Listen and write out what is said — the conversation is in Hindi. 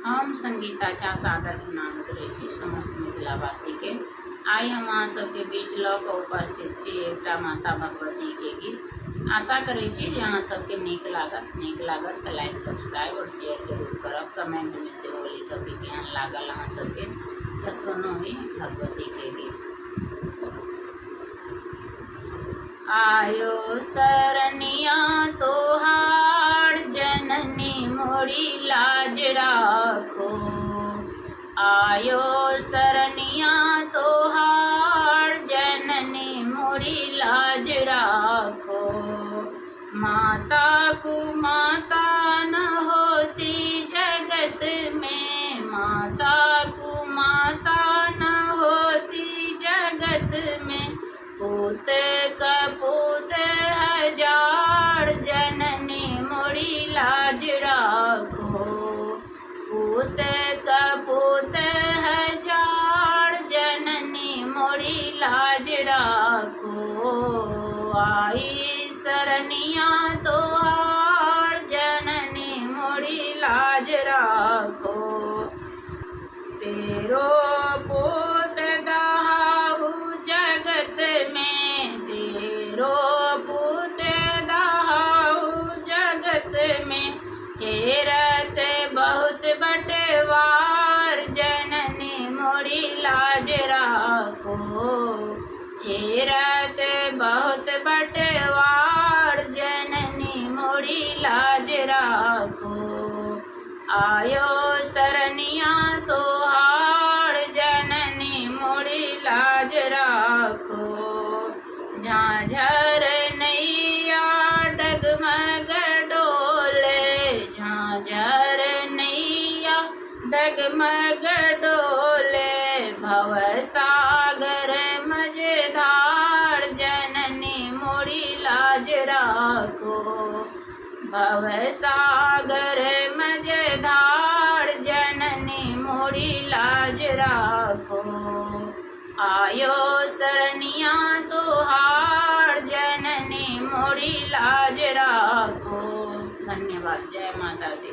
हम संगीताचा सादर प्रणाम करै छी समस्त मिथिलावासी के। आई हम अहाँ सबके बीच लऽ कऽ उपस्थित छी एकटा माता भगवती के गीत। आशा करै छी जे अहाँ सबके नीक लागत तऽ लाइक सब्सक्राइब और शेयर जरूर करब। कमेंट में सेहो लिखब कि केहन लागल अहाँ सबके। तऽ सुनू ही भगवती के गीत। आयो सरनिया तोहार जननी मोरी लाज राखो। आयो सरनिया तोहार जननी मोरी लाज राखो। माता को माता न होती जगत में, माता को माता न होती जगत में। पूत कपूत हजार जननी मोरी लाज राखो। पूत कपूत हजार जननी मोरी लाज राखो। आई सरनिया तोहार जननी मोरी लाज राखो। तेरो पूत दहाऊ जगत में, तेरो पूत दहाऊ जगत में। हेरत बहुत बटवार जननी मोरी लाज राखो। हेरत बहुत बटवार जननी मोरी लाज राखो। आयो सरनिया तोहार जननी मोरी लाज राखो। झांझर नैया डगमग डोले, झांझर नैया डगमग डोले। भवसागर मझधार जननी मोरी लाज राखो। भवसागर मझधार जननी मोरी लाज राखो। आयो सरनिया तोहार जननी मोरी लाज राखो। धन्यवाद। जय माता दी।